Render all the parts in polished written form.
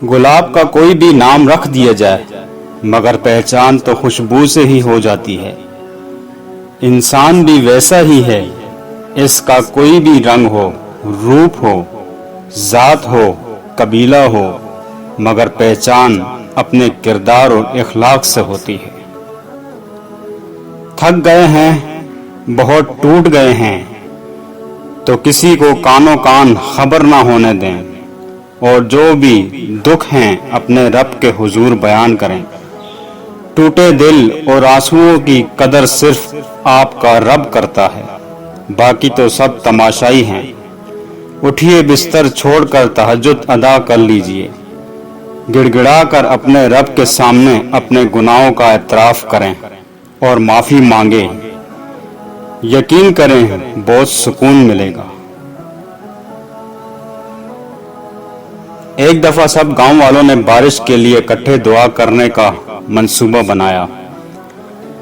गुलाब का कोई भी नाम रख दिया जाए मगर पहचान तो खुशबू से ही हो जाती है। इंसान भी वैसा ही है, इसका कोई भी रंग हो, रूप हो, जात हो, कबीला हो, मगर पहचान अपने किरदार और इखलाक से होती है। थक गए हैं, बहुत टूट गए हैं, तो किसी को कानों कान खबर ना होने दें, और जो भी दुख हैं अपने रब के हुजूर बयान करें। टूटे दिल और आंसुओं की कदर सिर्फ आपका रब करता है, बाकी तो सब तमाशाई हैं। उठिए बिस्तर छोड़कर तहज्जुद अदा कर लीजिए, गिड़गिड़ा कर अपने रब के सामने अपने गुनाहों का एतराफ़ करें और माफ़ी मांगे। यकीन करें बहुत सुकून मिलेगा। एक दफ़ा सब गांव वालों ने बारिश के लिए इकट्ठे दुआ करने का मंसूबा बनाया।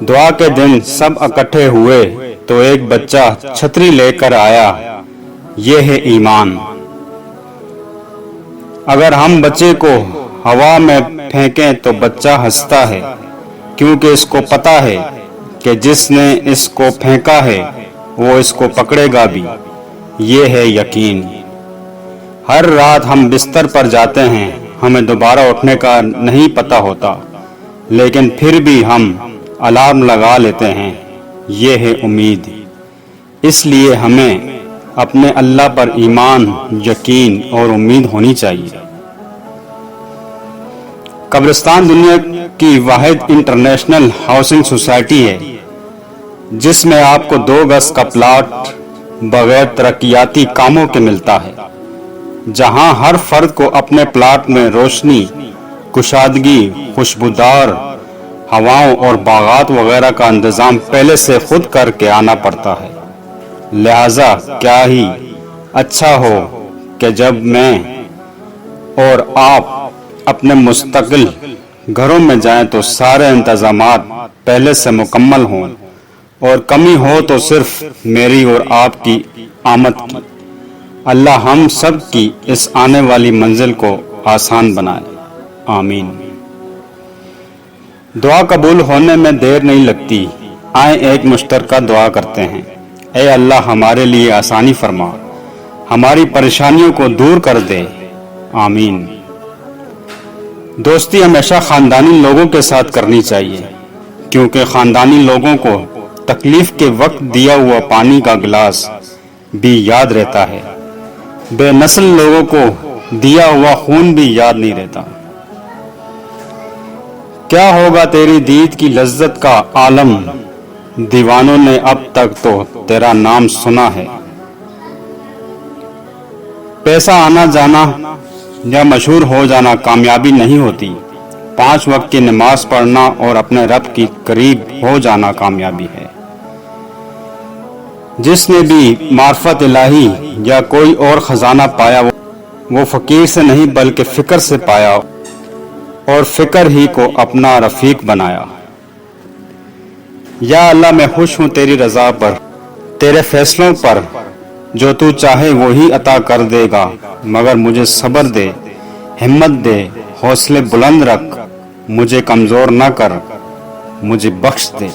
दुआ के दिन सब इकट्ठे हुए तो एक बच्चा छतरी लेकर आया। ये है ईमान। अगर हम बच्चे को हवा में फेंकें तो बच्चा हंसता है, क्योंकि इसको पता है कि जिसने इसको फेंका है वो इसको पकड़ेगा भी। ये है यकीन। हर रात हम बिस्तर पर जाते हैं, हमें दोबारा उठने का नहीं पता होता, लेकिन फिर भी हम अलार्म लगा लेते हैं। ये है उम्मीद। इसलिए हमें अपने अल्लाह पर ईमान, यकीन और उम्मीद होनी चाहिए। कब्रिस्तान दुनिया की वाहिद इंटरनेशनल हाउसिंग सोसाइटी है जिसमें आपको 2 गज का प्लाट बगैर तरक्याती कामों के मिलता है, जहां हर फर्द को अपने प्लाट में रोशनी, कुशादगी, खुशबूदार हवाओं और बागात वगैरह का इंतजाम पहले से खुद करके आना पड़ता है। लिहाजा क्या ही अच्छा हो कि जब मैं और आप अपने मुस्तकिल घरों में जाएं तो सारे इंतजामात पहले से मुकम्मल हों, और कमी हो तो सिर्फ मेरी और आपकी आमद की। अल्लाह हम सब की इस आने वाली मंजिल को आसान बनाए। आमीन। दुआ कबूल होने में देर नहीं लगती। आए एक मुश्तरका दुआ करते हैं। ऐ अल्लाह हमारे लिए आसानी फरमा, हमारी परेशानियों को दूर कर दे। आमीन। दोस्ती हमेशा खानदानी लोगों के साथ करनी चाहिए, क्योंकि खानदानी लोगों को तकलीफ के वक्त दिया हुआ पानी का गिलास भी याद रहता है। बेनस्ल लोगों को दिया हुआ खून भी याद नहीं रहता। क्या होगा तेरी दीद की लज्जत का आलम, दीवानों ने अब तक तो तेरा नाम सुना है। पैसा आना जाना या मशहूर हो जाना कामयाबी नहीं होती। 5 वक्त की नमाज पढ़ना और अपने रब की करीब हो जाना कामयाबी है। जिसने भी मार्फत इलाही या कोई और खजाना पाया वो फकीर से नहीं बल्कि फिक्र से पाया, और फिक्र ही को अपना रफीक बनाया। या अल्लाह मैं खुश हूँ तेरी रजा पर, तेरे फैसलों पर। जो तू चाहे वो ही अता कर देगा, मगर मुझे सब्र दे, हिम्मत दे, हौसले बुलंद रख, मुझे कमजोर न कर, मुझे बख्श दे।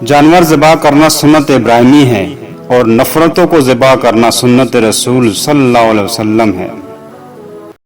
जानवर ज़िबा करना सुन्नत इब्राहिमी है, और नफरतों को ज़िबा करना सुन्नत रसूल सल्लल्लाहु अलैहि वसल्लम है।